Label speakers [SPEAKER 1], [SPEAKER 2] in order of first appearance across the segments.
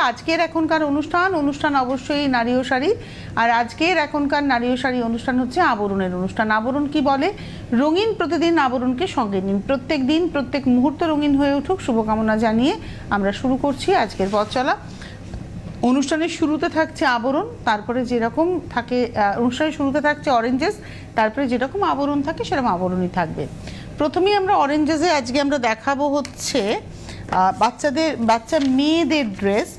[SPEAKER 1] আজকের এখনকার অনুষ্ঠান অবশ্যই নারী ও শাড়ি। আর আজকের এখনকার নারী ও শাড়ি অনুষ্ঠান হচ্ছে আবরণের অনুষ্ঠান। আবরণ কি বলে? রঙিন প্রতিদিন আবরণকে সঙ্গে নিন, প্রত্যেক দিন প্রত্যেক মুহূর্ত রঙিন হয়ে উঠুক শুভকামনা জানিয়ে আমরা শুরু করছি আজকের পথ চলা। অনুষ্ঠানের শুরুতে থাকছে আবরণ, তারপরে যেরকম থাকে অনুষ্ঠানের শুরুতে থাকছে অরেঞ্জেস, তারপরে যেরকম আবরণ থাকে সেরকম আবরণই থাকবে। প্রথমেই আমরা অরেঞ্জেসে আজকে আমরা দেখাবো হচ্ছে বাচ্চা মেয়েদের ড্রেস,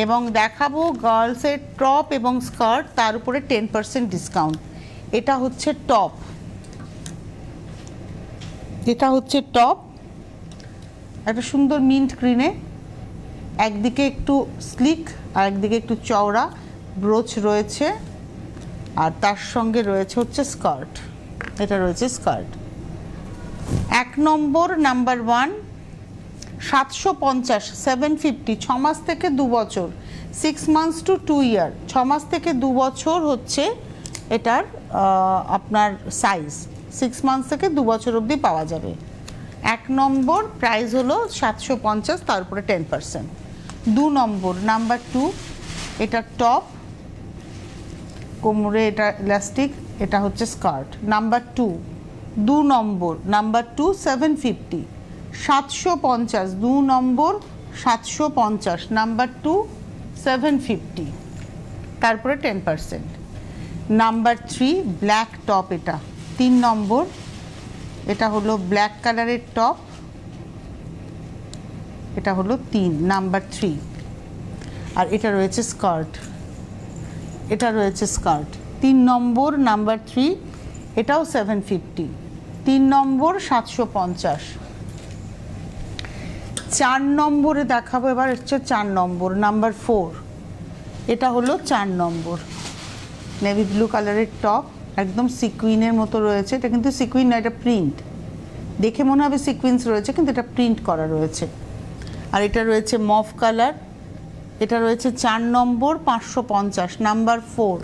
[SPEAKER 1] এবং দেখাবো গার্লসের টপ এবং স্কার্ট, তার উপরে 10% ডিসকাউন্ট। এটা হচ্ছে টপ, একটা সুন্দর মিন্ট গ্রিনে, একদিকে একটু স্লিক আর একদিকে একটু চওড়া ব্রোচ রয়েছে, আর তার সঙ্গে রয়েছে হচ্ছে স্কার্ট। এটা রয়েছে স্কার্ট। 1 নম্বর নাম্বার 1 750 750, 6 মাস থেকে 2 বছর, 6 মান্থস টু 2 ইয়ার, 6 মাস থেকে 2 বছর হচ্ছে এটার আপনার সাইজ। 6 মান্থস থেকে 2 বছর অবধি পাওয়া যাবে। 1 নম্বর প্রাইস হলো 750, তার উপরে 10%। 2 নম্বর নাম্বার 2, এটা টপ, কোমরে এটা ইলাস্টিক, এটা হচ্ছে স্কার্ট। নাম্বার 2 নম্বর নাম্বার 2 750, 750, 2 নম্বর 750, নাম্বার 2 750, তারপরে 10%। নাম্বার 3 ব্ল্যাক টপ, এটা 3 নম্বর, এটা হলো ব্ল্যাক কালারের টপ, এটা হলো 3 নাম্বার 3, আর এটা রয়েছে স্কার্ট, 3 নম্বর নাম্বার 3, এটাও 750, 3 নম্বর 750। 4 নম্বরে দেখাবো এবার হচ্ছে 4 নম্বর নাম্বার 4, এটা হলো 4 নম্বর, নেভি ব্লু কালারের টপ, একদম সিকুইনের মতো রয়েছে। এটা কিন্তু সিকুইন না, এটা প্রিন্ট, দেখে মনে হবে সিকুয়েন্স রয়েছে কিন্তু এটা প্রিন্ট করা রয়েছে। আর এটা রয়েছে মভ কালার, এটা রয়েছে 4 নম্বর 550, নাম্বার 4,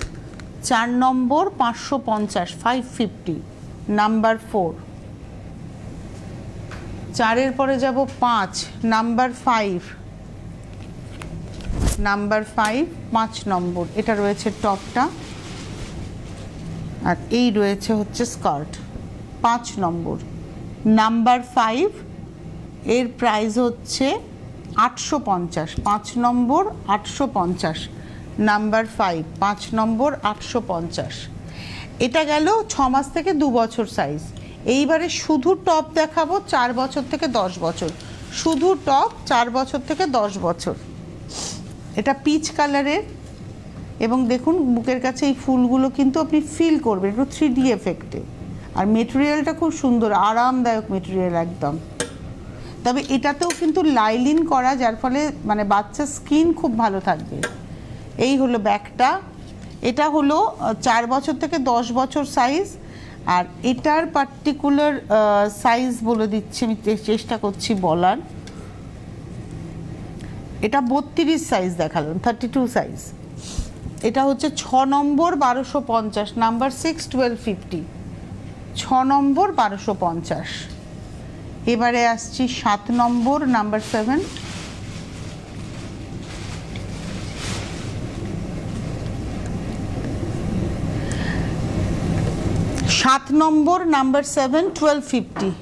[SPEAKER 1] 4 নম্বর 550, 550, নাম্বার 4। 4-এর পরে যাব 5 নাম্বার 5, 5 নম্বর, এটা রয়েছে টপটা, আর এই রয়েছে হচ্ছে স্কার্ট। 5 নম্বর নাম্বার 5, এর প্রাইস হচ্ছে 850, 5 নম্বর 850, নাম্বার 5, 5 নম্বর 850। এটা গেল 6 মাস থেকে 2 বছর সাইজ। এইবারে শুধু টপ দেখাবো 4 বছর থেকে 10 বছর, শুধু টপ 4 বছর থেকে 10 বছর। এটা পিচ কালারের, এবং দেখুন বুকের কাছে এই ফুলগুলো কিন্তু আপনি ফিল করবেন একটু 3D এফেক্টে, আর মেটেরিয়ালটা খুব সুন্দর, আরামদায়ক মেটেরিয়াল একদম। তবে এটাতেও কিন্তু লাইলিন করা, যার ফলে মানে বাচ্চার স্কিন খুব ভালো থাকবে। এই হলো ব্যাগটা, এটা হলো 4 বছর থেকে 10 বছর সাইজ, আর এটার পার্টিকুলার সাইজ বলে দিচ্ছি, আমি চেষ্টা করছি বলার। এটা 32 সাইজ দেখালাম, 32 সাইজ। এটা হচ্ছে 6 নম্বর 1250, নাম্বার 6 1250, 6 নম্বর 1250। এবারে আসছি 7 নম্বর নাম্বার 7, 7 নম্বর নাম্বার 7 1250,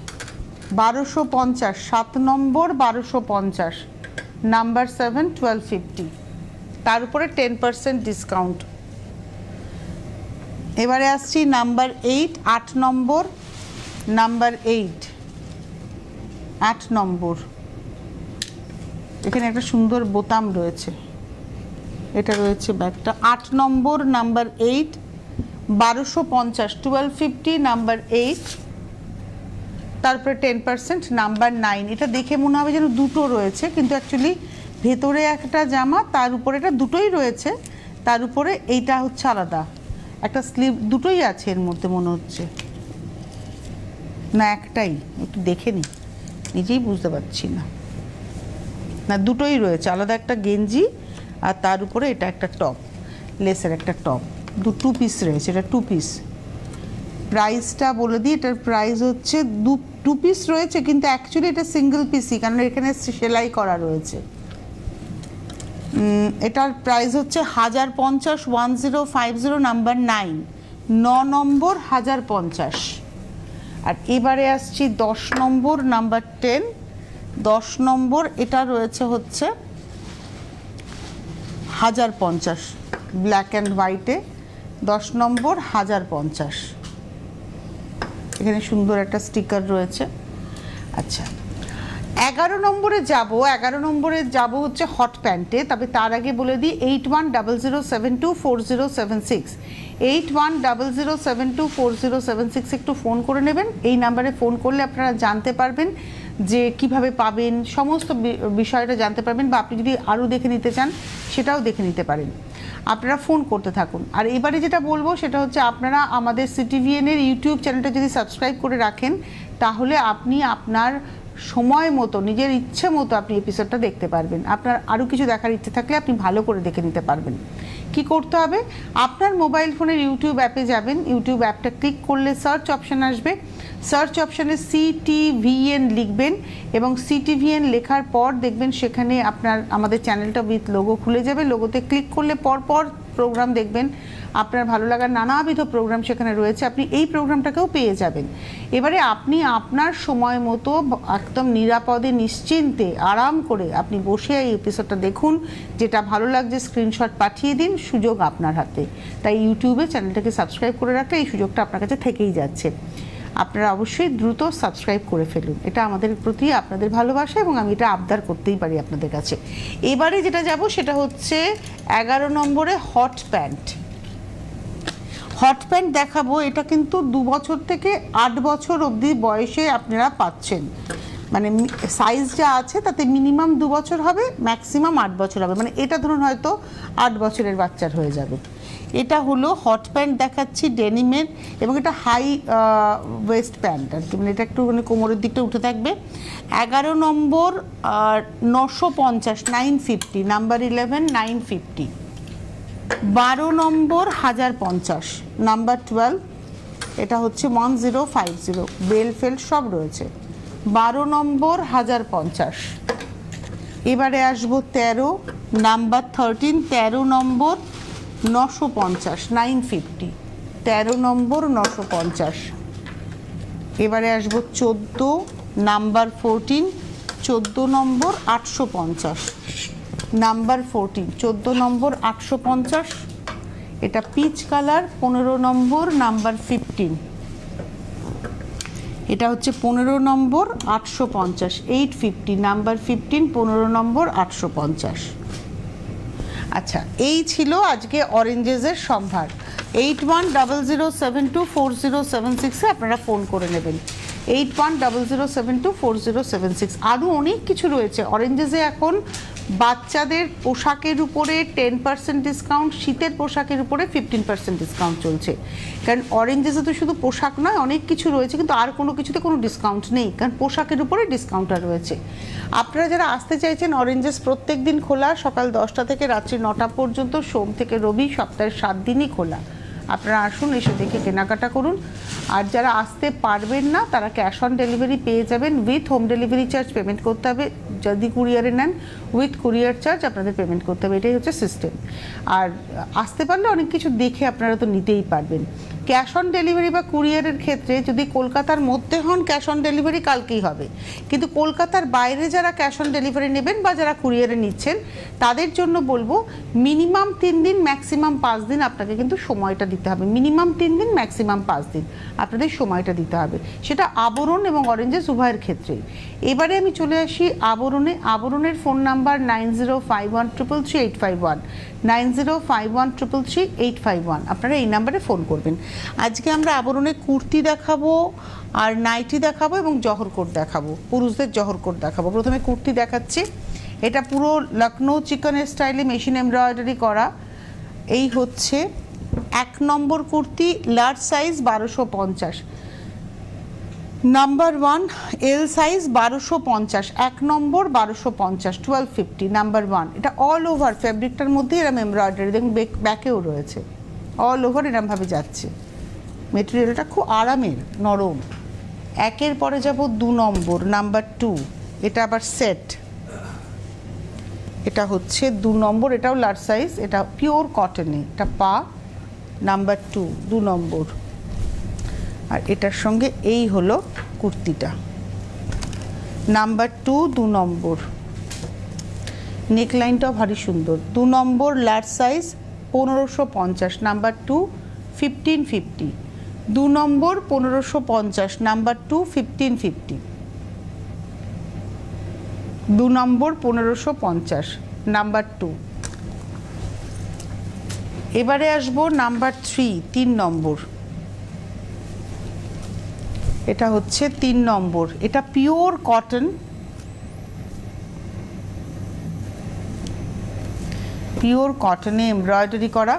[SPEAKER 1] 1250, 7 নম্বর 1250, নাম্বার 7 1250, তার উপরে 10% ডিসকাউন্ট। এবারে আসছি নাম্বার 8, 8 নম্বর, নাম্বার 8 নম্বর, এখানে একটা সুন্দর বোতাম রয়েছে, এটা রয়েছে ব্যাগটা। 8 নম্বর নাম্বার 8, 1250, 1250, নাম্বার 8, তারপরে 10% নাম্বার 9। এটা দেখে মনে হবে যেন দুটো রয়েছে, কিন্তু অ্যাকচুয়ালি ভেতরে একটা জামা, তার উপরে এটা দুটোই রয়েছে, তার উপরে এইটা হচ্ছে আলাদা, একটা স্লিভ, দুটোই আছে এর মধ্যে মনে হচ্ছে, না একটাই, একটু দেখে নি, নিজেই বুঝতে পারছি না, না দুটোই রয়েছে, আলাদা একটা গেঞ্জি আর তার উপরে এটা একটা টপ, লেসের একটা টপ, 2 পিস রয়েছে, এটা 2 পিস। প্রাইসটা বলে দিই, এটার প্রাইস হচ্ছে 2 পিস রয়েছে, কিন্তু অ্যাকচুয়ালি এটা সিঙ্গেল পিসই, কারণ এখানে সেলাই করা রয়েছে। এটার প্রাইস হচ্ছে 1050, 1050 নাম্বার 9, 9 নম্বর 1050। আর এবারে আসছি 10 নম্বর নাম্বার 10, 10 নম্বর এটা রয়েছে হচ্ছে 1050 ব্ল্যাক অ্যান্ড হোয়াইটে, 10 নম্বর 1050। এখানে সুন্দর একটা স্টিকার রয়েছে। আচ্ছা, 11 নম্বরে যাব, 11 নম্বরে যাব হচ্ছে হট প্যান্টে। তবে তার আগে বলে দিই 8100724076, 8100724076 একটু ফোন করে নেবেন। এই নাম্বারে ফোন করলে আপনারা জানতে পারবেন যে কিভাবে পাবেন, সমস্ত বিষয়টা জানতে পারবেন, বা আপনি যদি আরও দেখে নিতে চান সেটাও দেখে নিতে পারেন। আপনারা ফোন করতে থাকুন। আর এবারে যেটা বলবো সেটা হচ্ছে আপনারা আমাদের সিটিভিএনের ইউটিউব চ্যানেলটা যদি সাবস্ক্রাইব করে রাখেন, তাহলে আপনি আপনার সময় মতো, নিজের ইচ্ছে মতো আপনি এপিসোডটা দেখতে পারবেন। আপনার আরও কিছু দেখার ইচ্ছে থাকলে আপনি ভালো করে দেখে নিতে পারবেন। কি করতে হবে, আপনার মোবাইল ফোনের ইউটিউব অ্যাপে যাবেন, ইউটিউব অ্যাপটা ক্লিক করলে সার্চ অপশান আসবে, সার্চ অপশানে CTVN লিখবেন এবং CTVN লেখার পর দেখবেন সেখানে আপনার আমাদের চ্যানেলটা উইথ লোগো খুলে যাবে। লোগোতে ক্লিক করলে পরপর প্রোগ্রাম দেখবেন, আপনার ভালো লাগার নানাবিধ প্রোগ্রাম সেখানে রয়েছে, আপনি এই প্রোগ্রামটাকেও পেয়ে যাবেন। এবারে আপনি আপনার সময় মতো একদম নিরাপদে নিশ্চিন্তে আরাম করে আপনি বসে এই এপিসোডটা দেখুন, যেটা ভালো লাগছে স্ক্রিনশট পাঠিয়ে দিন, সুযোগ আপনার হাতে। তাই ইউটিউবে চ্যানেলটাকে সাবস্ক্রাইব করে রাখলে এই সুযোগটা আপনার কাছে থেকেই যাচ্ছে। আপনারা অবশ্যই দ্রুত সাবস্ক্রাইব করে ফেলুন, এটা আমাদের প্রতি আপনাদের ভালোবাসা এবং আমি এটা আবদার করতেই পারি আপনাদের কাছে। এবারে যেটা যাব সেটা হচ্ছে 11 নম্বরে হট প্যান্ট। হট প্যান্ট দেখাবো, এটা কিন্তু 2 বছর থেকে 8 বছর অবধি বয়সে আপনারা পাচ্ছেন। মানে সাইজ যা আছে তাতে মিনিমাম 2 বছর হবে, ম্যাক্সিমাম 8 বছর হবে। মানে এটা ধরুন হয়তো 8 বছরের বাচ্চার হয়ে যাবে। এটা হলো হট প্যান্ট দেখাচ্ছি ডেনিমের, এবং এটা হাই ওয়েস্ট প্যান্ট আর কি, মানে এটা একটু মানে কোমরের দিকটা উঠে থাকবে। 11 নম্বর 950, 950 নাম্বার 11, 950। 12 নম্বর 1050 নাম্বার 12, এটা হচ্ছে 1050, বেল ফেল সব রয়েছে। 12 নম্বর 1050। এবারে আসবো 13 নাম্বার 13, 13 নম্বর 950, 950, 13 নম্বর 950। এবারে আসবো 14 নাম্বার 14, 14 নম্বর 850, নাম্বার 14, 14 নম্বর 850। এটা পিচ কালার, 15 নম্বর নাম্বার 15। এটা হচ্ছে 15 নম্বর 850, 850 নাম্বার 15, 15 নম্বর 850। আচ্ছা, এই ছিল আজকে অরেঞ্জেসের সম্ভার। 8100724076 আপনারা ফোন করে নেবেন, 8100724076। আরও অনেক কিছু রয়েছে অরেঞ্জেসে। এখন বাচ্চাদের পোশাকের উপরে 10% ডিসকাউন্ট, শীতের পোশাকের উপরে 15% ডিসকাউন্ট চলছে। কারণ অরেঞ্জেসে তো শুধু পোশাক নয়, অনেক কিছু রয়েছে, কিন্তু আর কোনো কিছুতে কোনো ডিসকাউন্ট নেই, কারণ পোশাকের উপরে ডিসকাউন্টটা রয়েছে। আপনারা যারা আসতে চাইছেন, অরেঞ্জেস প্রত্যেক দিন খোলা, সকাল 10টা থেকে রাত্রি 9টা পর্যন্ত, সোম থেকে রবি, সপ্তাহের 7 দিনই খোলা। আপনারা আসুন, এসে দেখে কেনাকাটা করুন। আর যারা আসতে পারবেন না তারা ক্যাশ অন ডেলিভারি পেয়ে যাবেন, with home delivery charge payment করতে হবে। যদি কুরিয়ারে নেন, উইথ কুরিয়ার চার্জ আপনাদের পেমেন্ট করতে হবে, এটাই হচ্ছে সিস্টেম। আর আসতে পারলে অনেক কিছু দেখে আপনারা তো নিতেই পারবেন। ক্যাশ অন ডেলিভারি বা কুরিয়ারের ক্ষেত্রে যদি কলকাতার মধ্যে হন, ক্যাশ অন ডেলিভারি কালকেই হবে। কিন্তু কলকাতার বাইরে যারা ক্যাশ অন ডেলিভারি নেবেন বা যারা কুরিয়ারে নিচ্ছেন, তাদের জন্য বলবো মিনিমাম 3 দিন, ম্যাক্সিমাম 5 দিন আপনাকে কিন্তু সময়টা দিতে হবে। মিনিমাম 3 দিন, ম্যাক্সিমাম 5 দিন আপনাদের সময়টা দিতে হবে, সেটা আবরণ এবং অরেঞ্জেস উভয়ের ক্ষেত্রেই। এবারে আমি চলে আসি আবরণে। আবরণের ফোন নাম্বার 9051333851, 9051333851। আপনারা এই নাম্বারে ফোন করবেন। আজকে আমরা আবরণে কুর্তি দেখাবো, আর নাইটি দেখাবো এবং জহর কোট দেখাবো, পুরুষদের জহর কোট দেখাবো। প্রথমে কুর্তি দেখাচ্ছি। এটা পুরো লখনৌ চিকনের স্টাইলে মেশিন এমব্রয়ডারি করা। এই হচ্ছে 1 number kurti, large size 1250, number 1 L size 1250, 1 number 1250, 1250 number 1। এটা অল ওভার ফ্যাব্রিকটার মধ্যে এরকম এমব্রয়ডারি, দেখুন ব্যাকেও রয়েছে, অল ওভার এরমভাবে যাচ্ছে। মেটেরিয়ালটা খুব আরামের, নরম। একের পরে যাব 2 নম্বর, নাম্বার 2। এটা আবার সেট, এটা হচ্ছে 2 নম্বর, এটাও লার্জ সাইজ, এটা পিওর কটনে, এটা পা নাম্বার 2 2 নম্বর। আর এটার সঙ্গে এই হলো কুর্তিটা নাম্বার 2 2 নম্বর। নেকলাইনটাও ভারী সুন্দর, 2 নম্বর লার্জ সাইজ 1550, নাম্বার 2 1550, 2 নম্বর 1550, নাম্বার 2 1550, 2 নম্বর 1550, নাম্বার 2। এবারে আসবো নাম্বার 3 3 নম্বর। এটা হচ্ছে 3 নম্বর, এটা পিওর কটন, পিওর কটনে এমব্রয়ডারি করা,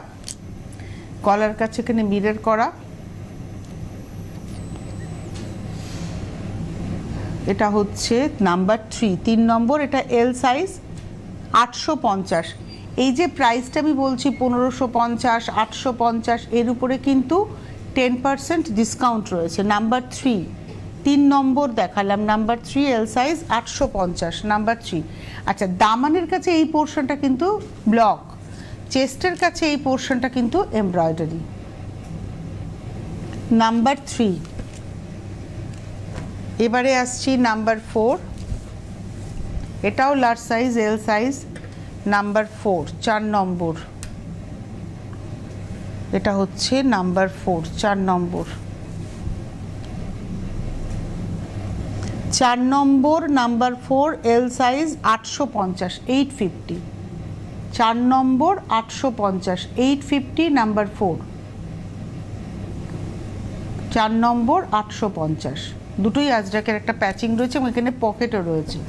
[SPEAKER 1] গলার কাছে এখানে মিরর করা। এটা হচ্ছে নাম্বার 3 3 নম্বর, এটা এল সাইজ 850। এই যে প্রাইসটা আমি বলছি 1550 850, এর উপরে কিন্তু 10% ডিসকাউন্ট রয়েছে। নাম্বার 3 3 নম্বর দেখালাম, নাম্বার 3 এল সাইজ 850, নাম্বার 3। আচ্ছা, দামানের কাছে এই পোর্শনটা কিন্তু ব্লক, চেস্টের কাছে এই পোর্শনটা কিন্তু এমব্রয়ডারি। নাম্বার 3। এবারে আসছি নাম্বার 4, এটাও large size L size, number 4 4 নম্বর। এটা হচ্ছে নাম্বার 4 4 নম্বর, 4 নম্বর নাম্বার 4 এল সাইজ 850 850, 4 নম্বর 850 850, নাম্বার 4 4 নম্বর 850। দুটোই আজরাকের একটা প্যাচিং রয়েছে এবং এখানে পকেটও রয়েছে।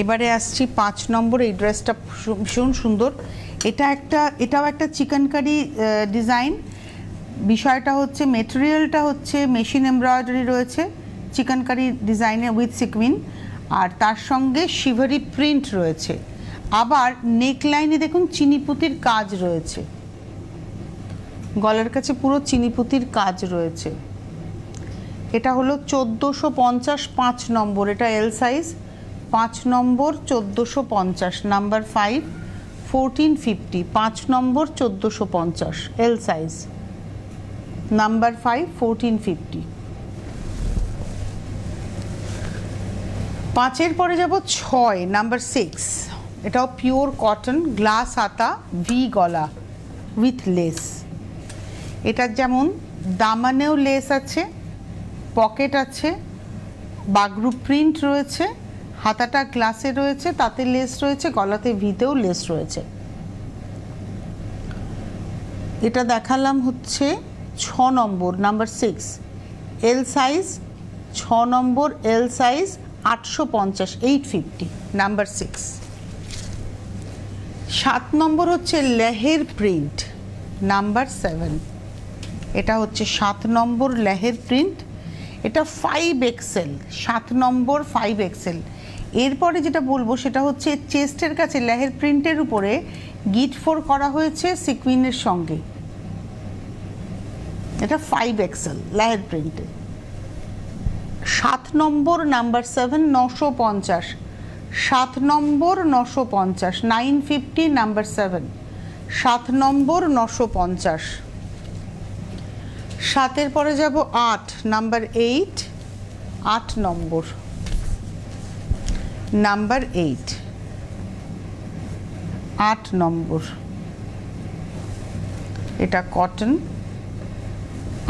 [SPEAKER 1] এবারে আসছি 5 নম্বর। এই ড্রেসটা ভীষণ সুন্দর, এটাও একটা চিকেনকারি ডিজাইন। বিষয়টা হচ্ছে মেটেরিয়ালটা হচ্ছে মেশিন এমব্রয়ডারি রয়েছে চিকেনকারি ডিজাইনে উইথ সিকুইন, আর তার সঙ্গে শিভারি প্রিন্ট রয়েছে। আবার নেকলাইনে দেখুন চিনিপুতির কাজ রয়েছে, গলার কাছে পুরো চিনিপুতির কাজ রয়েছে। এটা হলো 1450 5 নম্বর, এটা এল সাইজ 5 নম্বর 1450, নাম্বার 5 1450, 5 নম্বর 1450 এল সাইজ, নাম্বার 5 1450। 5-এর পরে যাব 6 নাম্বার 6। এটাও পিওর কটন, গ্লাস হাতা, ভি গলা উইথ লেস। এটার যেমন দামানেও লেস আছে, পকেট আছে, বাগরু প্রিন্ট রয়েছে, হাতাটা গ্লাসে রয়েছে, তাতে লেস রয়েছে, গলাতে ভিতেও লেস রয়েছে। এটা দেখালাম হচ্ছে 6 নম্বর নাম্বার 6 এল সাইজ, 6 নম্বর এল সাইজ 850 850, নাম্বার 6। 7 নম্বর হচ্ছে লেহের প্রিন্ট, নাম্বার 7। এটা হচ্ছে 7 নম্বর লেহের প্রিন্ট, এটা 5XL, 7 নম্বর 5XL। এরপরে যেটা বলবো সেটা হচ্ছে চেস্টের কাছে লেহের প্রিন্টের উপরে গিট 4 করা হয়েছে সিকুইনের সঙ্গে, এটা 5XL লেহের প্রিন্টে। 7 নম্বর নাম্বার 7 950, 7 নম্বর 950 950, নাম্বার 7 7 নম্বর 950। 7-এর পরে যাব 8 নাম্বার 8 8 নম্বর, নাম্বার 8 8 নম্বর। এটা কটন,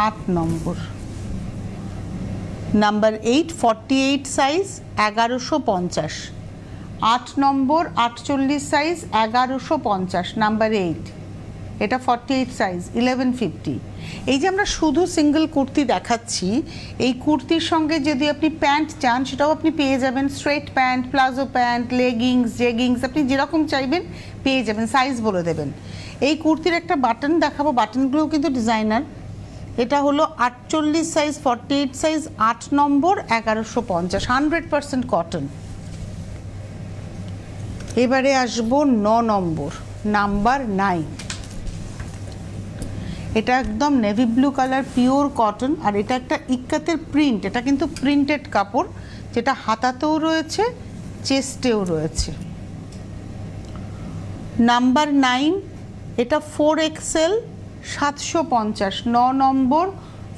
[SPEAKER 1] 8 নম্বর, নাম্বার 8 48 সাইজ 1150, 8 নম্বর 48 সাইজ 1150, নাম্বার 8। এটা 48 সাইজ 1150। এই যে আমরা শুধু সিঙ্গেল কুর্তি দেখাচ্ছি, এই কুর্তির সঙ্গে যদি আপনি প্যান্ট চান সেটাও আপনি পেয়ে যাবেন, straight pant, palazzo pant, leggings, jeggings, আপনি যেরকম চাইবেন পেয়ে যাবেন, সাইজ বলে দেবেন। এই কুর্তির একটা বাটন দেখাবো, বাটনগুলোও কিন্তু ডিজাইনার। এটা হলো 48 সাইজ 48 সাইজ 8 নম্বর 1150, 100% কটন। এবারে আসবো 9 নম্বর নাম্বার 9। এটা একদম navy blue colour pure cotton, আর এটা একটা ইক্কাতের প্রিন্ট, এটা কিন্তু প্রিন্টেড কাপড়, যেটা হাতাতেও রয়েছে চেস্টেও রয়েছে। নাম্বার 9, এটা 4XL 750, 9 নম্বর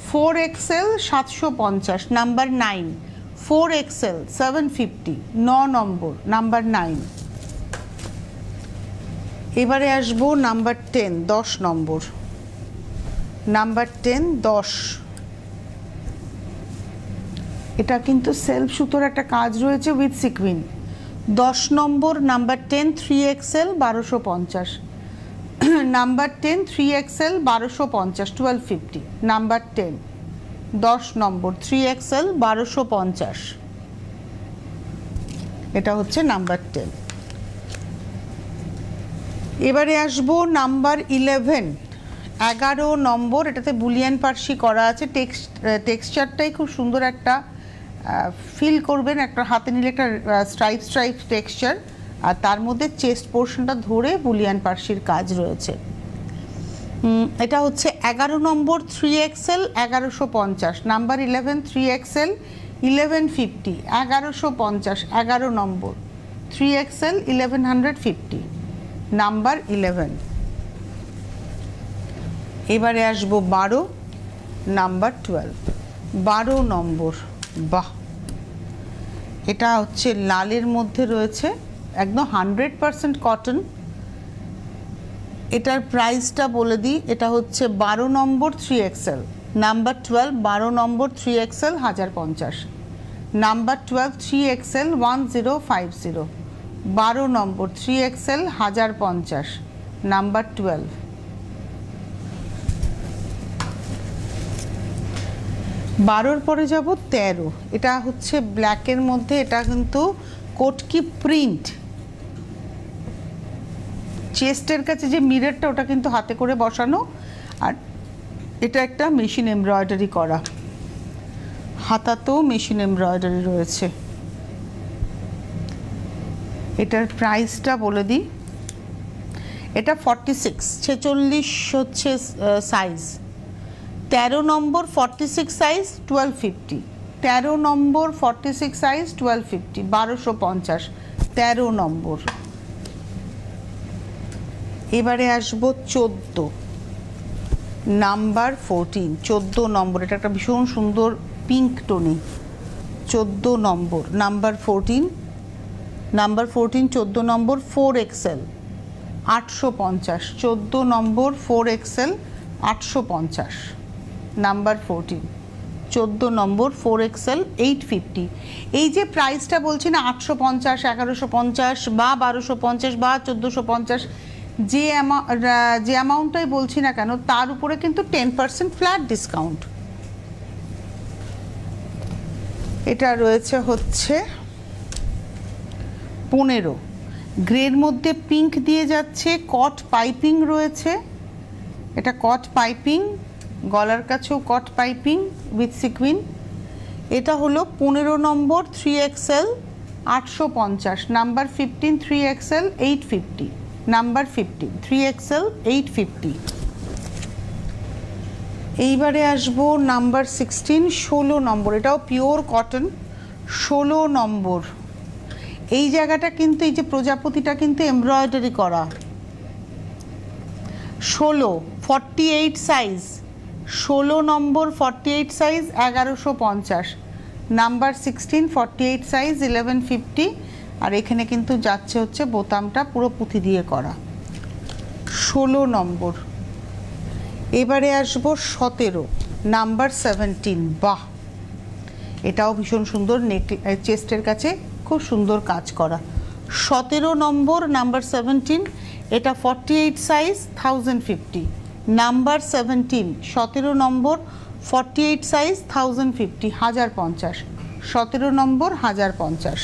[SPEAKER 1] 4XL 750, নাম্বার 9, 4XL 750, 9 নম্বর, নাম্বার 9। এবারে আসবো নাম্বার 10, 10 নম্বর, নাম্বার 10, 10। এটা কিন্তু সেলফ সুতোর একটা কাজ রয়েছে with sequin. 10 number, number 10, 3XL 1250, number 10, 3XL 1250, 1250, number 10, 10 number 3XL 1250, এটা হচ্ছে নাম্বার 10। এবারে আসবো নাম্বার 11, 11 নম্বর। এটাতে বুলিয়ান পার্সি করা আছে, টেক্সচারটাই খুব সুন্দর একটা ফিল করবেন, একটা হাতে নিলে একটা স্ট্রাইপ স্ট্রাইপ টেক্সচার, আর তার মধ্যে চেস্ট পোর্শনটা ধরে বুলিয়ান পার্সির কাজ রয়েছে। এটা হচ্ছে 11 নম্বর 3XL 1150, নাম্বার 11, 3XL 1150, 1150, 11 নম্বর 3XL 1150, নাম্বার 11। এবারে আসবো 12, নাম্বার 12, 12 নম্বর। বাহ, এটা হচ্ছে লালের মধ্যে রয়েছে, একদম 100% কটন। এটার প্রাইসটা বলে দিই, এটা হচ্ছে 12 নম্বর 3XL, নাম্বার 12, 12 নম্বর 3XL 1050, নাম্বার 12, 3XL 1050, 12 নম্বর 3XL 1050, নাম্বার 12। বারোর পরে যাব 13, এটা হচ্ছে ব্ল্যাকের মধ্যে, এটা কিন্তু কোটকি প্রিন্ট। চেস্টের কাছে যে মিররটা ওটা কিন্তু হাতে করে বসানো, আর এটা একটা মেশিন এমব্রয়ডারি করা, হাতাতেও মেশিন এমব্রয়ডারি রয়েছে। এটার প্রাইসটা বলে দিই, এটা 46, 46 হচ্ছে সাইজ, 13 নম্বর 46 সাইজ 1250, 13 নম্বর 46 সাইজ 1250, 1250, 13 নম্বর। এবারে আসবো 14, নাম্বার 14, 14 নম্বর। এটা একটা ভীষণ সুন্দর পিঙ্ক টোনে, 14 নম্বর, নাম্বার 14, নাম্বার 14, 14 নম্বর 4XL 850, 14 নম্বর 4XL 850, নাম্বার 14, 14 নম্বর 4XL 850। এই যে প্রাইসটা বলছি না 850, 1150 বা 1250 বা 1450, যে অ্যামাউন্টটাই বলছি না কেন, তার উপরে কিন্তু 10% ফ্ল্যাট ডিসকাউন্ট। এটা রয়েছে হচ্ছে 15, গ্রের মধ্যে পিঙ্ক দিয়ে যাচ্ছে, কট পাইপিং রয়েছে, এটা কট পাইপিং, গলার কাছেও কট পাইপিং উইথ সিকুইন। এটা হলো 15 নম্বর 3XL 850, number 15, 3XL 850, number 15, 3XL 850। এইবারে আসবো নাম্বার 16, 16 নম্বর, এটাও পিওর কটন, 16 নম্বর। এই জায়গাটা কিন্তু, এই যে প্রজাপতিটা কিন্তু এমব্রয়ডারি করা, 16, 48 সাইজ, 16 নম্বর 48 সাইজ 1150, নাম্বার 16, 48 সাইজ 1150, আর এখানে কিন্তু যাচ্ছে হচ্ছে বোতামটা পুরো পুঁথি দিয়ে করা, 16 নম্বর। এবারে আসবো 17, নাম্বার 17। বাহ, এটাও ভীষণ সুন্দর, নেক চেস্টের কাছে খুব সুন্দর কাজ করা, 17 নম্বর, নাম্বার 17। এটা 48 সাইজ 1050, নাম্বার 17, 17 নম্বর 48 সাইজ 1050, 1050, 17 নম্বর 1050।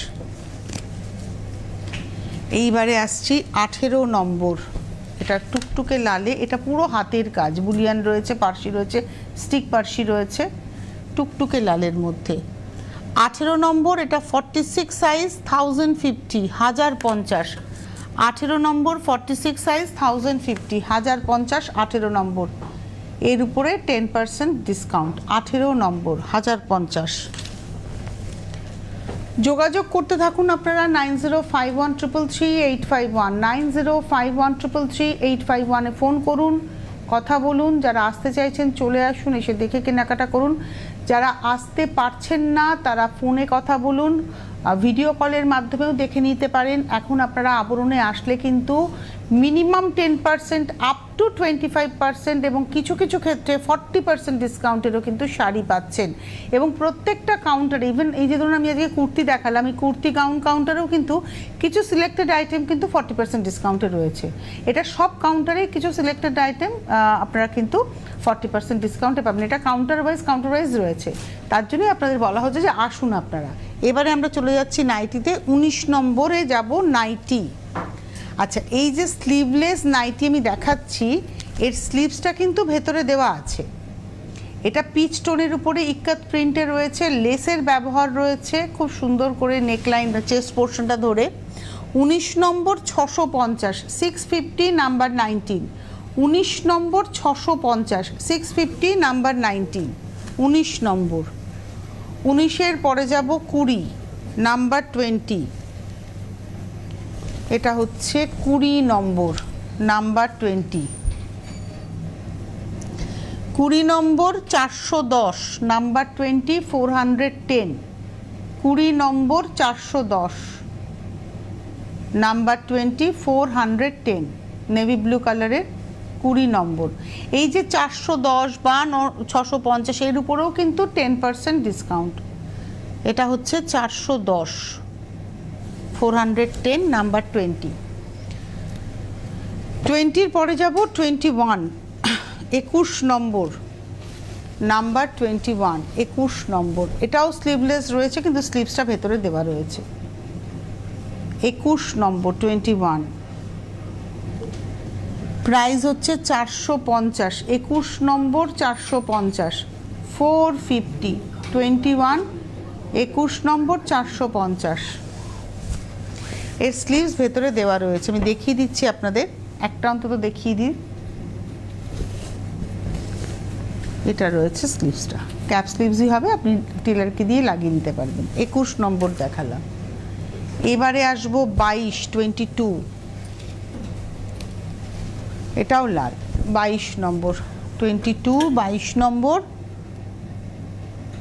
[SPEAKER 1] এইবারে আসছি 18 নম্বর, এটা টুকটুকে লালে, এটা পুরো হাতের কাজ, বুলিয়ান রয়েছে, পার্সি রয়েছে, স্টিক পার্সি রয়েছে, টুকটুকে লালের মধ্যে। 18 নম্বর, এটা 46 সাইজ 1050, 1050, 18 নম্বর 46 সাইজ 1050, 1050, 18 নম্বর। এর উপরে 10% ডিসকাউন্ট, 18 নম্বর 1050। যোগাযোগ করতে থাকুন আপনারা 9051333851 9051333851 ফোন করুন, কথা বলুন। যারা আসতে চাইছেন চলে আসুন, এসে দেখে কেনাকাটা করুন। যারা আসতে পারছেন না তারা ফোনে কথা বলুন, ভিডিও কলের মাধ্যমেও দেখে নিতে পারেন। এখন আপনারা আবরণে আসলে কিন্তু মিনিমাম 10% আপ টু 25% এবং কিছু কিছু ক্ষেত্রে 40% ডিসকাউন্টেরও কিন্তু শাড়ি পাচ্ছেন। এবং প্রত্যেকটা কাউন্টারে, ইভেন এই যে ধরুন আমি আজকে কুর্তি দেখালাম, এই কুর্তি কাউন্টারেও কিন্তু কিছু সিলেক্টেড আইটেম কিন্তু 40% ডিসকাউন্টে রয়েছে। এটা সব কাউন্টারে কিছু সিলেক্টেড আইটেম আপনারা কিন্তু 40% ডিসকাউন্টে পাবেন। এটা কাউন্টার ওয়াইজ রয়েছে, তার জন্যই আপনাদের বলা হচ্ছে যে আসুন আপনারা। এবারে আমরা চলে যাচ্ছি নাইটিতে। 19 নম্বরে যাব নাইটি। আচ্ছা, এই যে স্লিভলেস নাইটি আমি দেখাচ্ছি, এর স্লিভসটা কিন্তু ভেতরে দেওয়া আছে। এটা পিচ টোনের উপরে ইক্কাত প্রিন্টে রয়েছে, লেসের ব্যবহার রয়েছে খুব সুন্দর করে, নেকলাইন চেস্ট পোর্শনটা ধরে। 19 নম্বর 650, 650 নাম্বার 19। 19 নম্বর 650, 650 নাম্বার 19। 19 নম্বর। 19-এর পরে যাব 20 নাম্বার 20। এটা হচ্ছে 20 নম্বর নাম্বার 20। 20 নম্বর 410 নাম্বার 20, 410। 20 নম্বর 410 নাম্বার 20, 410, নেভি ব্লু কালারের 20 নম্বর। এই যে 410 বা 650 এর উপরেও কিন্তু 10% ডিসকাউন্ট। এটা হচ্ছে 410, 410 নাম্বার 20। 20-র পরে যাব 21, 21 নম্বর নাম্বার 21, 21 নম্বর। এটাও স্লিভলেস রয়েছে কিন্তু স্লিভসটা ভেতরে দেওয়া রয়েছে। 21 নম্বর 21, প্রাইস হচ্ছে 450। 21 নম্বর 450, 450। 21, 21 নম্বর 450। এর স্লিভস ভেতরে দেওয়া রয়েছে, আমি দেখিয়ে দিচ্ছি আপনাদের, একটা অন্তত দেখিয়ে দিই। এটা রয়েছে স্লিভসটা, ক্যাপ স্লিভসই হবে, আপনি টেলারকে দিয়ে লাগিয়ে দিতে পারবেন। 21 নম্বর দেখালাম। এবারে আসবো 22, 22। এটাও লাল। 22 নম্বর 22, 22 নম্বর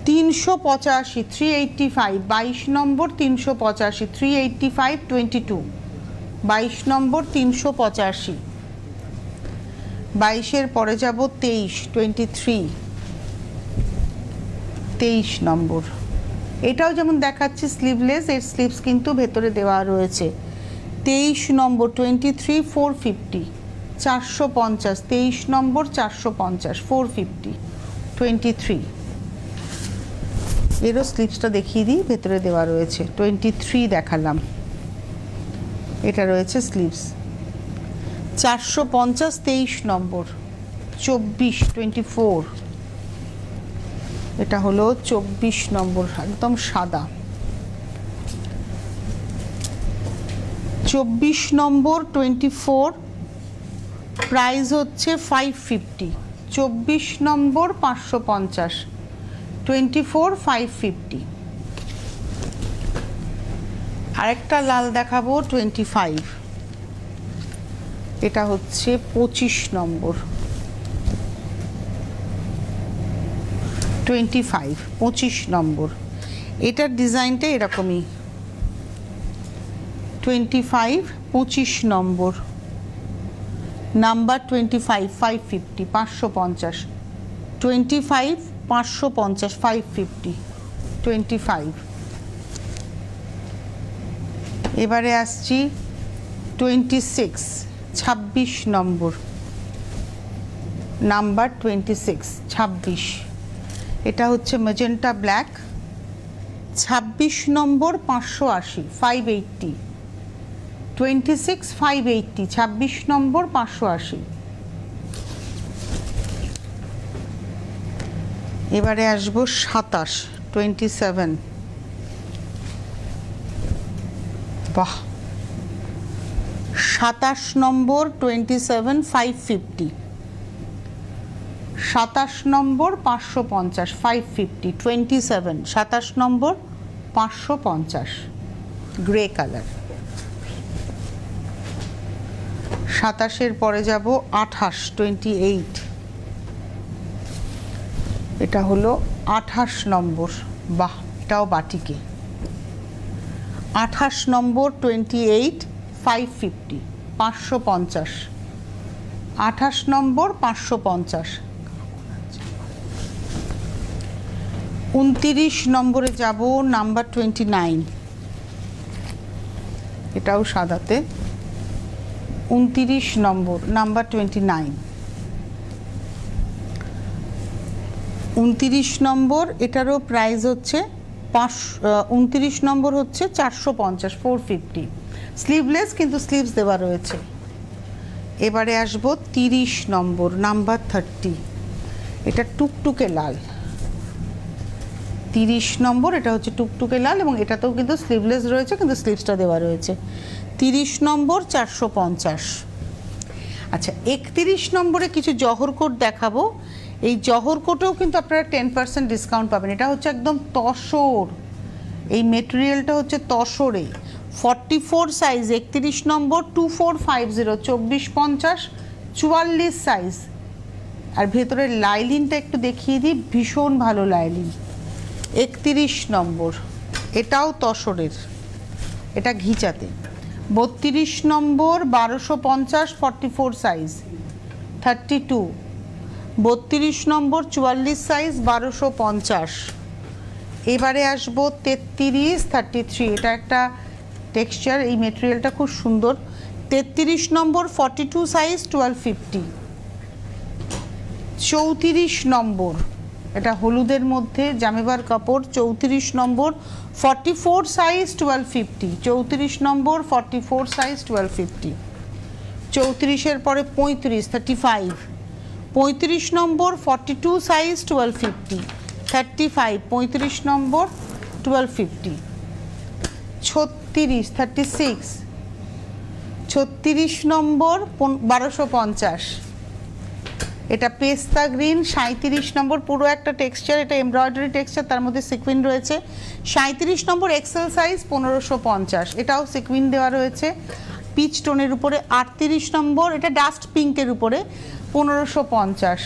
[SPEAKER 1] 385, 385। 22 নম্বর 385, 385, 22। 22 নম্বর 385। 22-এর পরে যাব 23, 23। 23 নম্বর। এটাও যেমন দেখাচ্ছি স্লিভলেস, এর স্লিভস কিন্তু ভেতরে দেওয়া রয়েছে। 23 নম্বর 23, 450, 450। 23 নম্বর 450, 450, 23। এরও স্লিভসটা দেখিয়ে দিই, ভেতরে দেওয়া রয়েছে। 23 দেখালাম, এটা রয়েছে স্লিভস। 450, 23 নম্বর 24, 24। এটা হলো 24 নম্বর, একদম সাদা। 24 নম্বর 24, প্রাইস হচ্ছে 550। 24 নম্বর 550, 24, 550। আরেকটা লাল দেখাবো 25। এটা হচ্ছে 25 নম্বর 25, 25 নম্বর। এটার ডিজাইনটা এরকমই। 25, 25 নম্বর নাম্বার 25, 550, 550। 25, 550, 550, 25। এবারে আসছি 26, 26 নম্বর নাম্বার 26, 26। এটা হচ্ছে ম্যাজেন্টা ব্ল্যাক। 26 নম্বর 580, 580। 26, 580, 26 নম্বর 580। এবারে আসবো 27, 27। বাহ, 27 নম্বর 27, 550। 27 নম্বর 550, 550, 27। 27 নম্বর 550, গ্রে কালার। 27-এর পরে যাব 28, 28, এটা হলো 28 নম্বর, বাহ এটাও বাটিকে। 28 নম্বর 28, 550, 550, 28 নম্বর 550। 29 নম্বরে যাব, নাম্বার 29, এটাও সাদাতে। 29 নম্বর, নাম্বার 29, 29 নম্বর, এটারও প্রাইস হচ্ছে 29 নম্বর হচ্ছে 450, 450, স্লিভলেস কিন্তু স্লিভস দেওয়া রয়েছে। এবারে আসবো 30 নম্বর, নাম্বার 30, এটা টুকটুকে লাল। 30 নম্বর, এটা হচ্ছে টুকটুকে লাল এবং এটাতেও কিন্তু স্লিভলেস রয়েছে, কিন্তু স্লিভসটা দেওয়া রয়েছে। 30 নম্বর 450। আচ্ছা, 31 নম্বরে কিছু জহর কোট দেখাবো। এই জহর কোটেও কিন্তু আপনারা 10% ডিসকাউন্ট পাবেন। এটা হচ্ছে একদম তসর, এই মেটেরিয়ালটা হচ্ছে তসরে। 44 সাইজ, 31 নম্বর 2450, 2450, 44 সাইজ। আর ভেতরের লাইলিনটা একটু দেখিয়ে দিই, ভীষণ ভালো লাইলিন। 31 নম্বর, এটাও তসরের, এটা ঘিচাতে। 32 নম্বর 1250, 44 সাইজ, 32। 32 নম্বর 44 সাইজ, 1250। এবারে আসবো 33, 33, এটা একটা টেক্সচার, এই মেটেরিয়ালটা খুব সুন্দর। 33 নম্বর 42 সাইজ, 1250। 34 নম্বর, এটা হলুদের মধ্যে জামেবার কাপড়। 34 নম্বর 44 সাইজ, 1250। 34 নম্বর 44 সাইজ, 1250। 34-এর পরে 35, 35। 35 নম্বর 42 সাইজ, 1250, 35। 35 নম্বর 1250। 36, 36। 36 নম্বর 1250, এটা পেস্তা গ্রিন। 37 নম্বর, পুরো একটা টেক্সচার, এটা এমব্রয়ডারি টেক্সচার, তার মধ্যে সিকুইন রয়েছে। 37 নম্বর এক্সেল সাইজ, 1550, এটাও সিকুইন দেওয়া রয়েছে পিচ টোনের উপরে। 38 নম্বর, এটা ডাস্ট পিঙ্কের উপরে, 1550।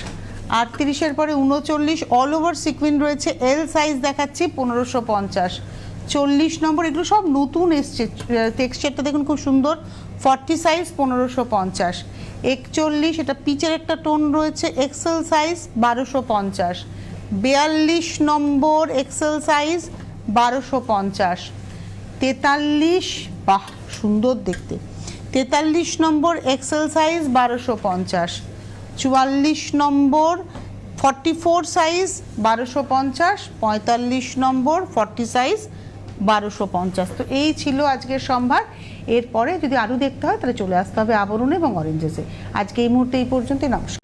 [SPEAKER 1] 38-এর পরে 39, অল ওভার সিকুইন রয়েছে, এল সাইজ দেখাচ্ছি, 1550। 40 নম্বর, এগুলো সব নতুন এসছে, টেক্সচারটা দেখুন খুব সুন্দর। 40 সাইজ, 1550। 41, এটা পিচের একটা টোন রয়েছে, এক্সেল সাইজ, 1250। 42 নম্বর এক্সেল সাইজ, 1250। 43, বাহ সুন্দর দেখতে। 43 নম্বর এক্সেল সাইজ, 1250। 44 নম্বর 44 সাইজ, 1250। 45 নম্বর 40 সাইজ, 1250। তো এই ছিল আজকের সম্ভার। এরপরে যদি আরও দেখতে হয় তাহলে চলে আসতে হবে আবরণ এবং অরেঞ্জেসে। আজকে এই মুহূর্তে এই পর্যন্তই, নমস্কার।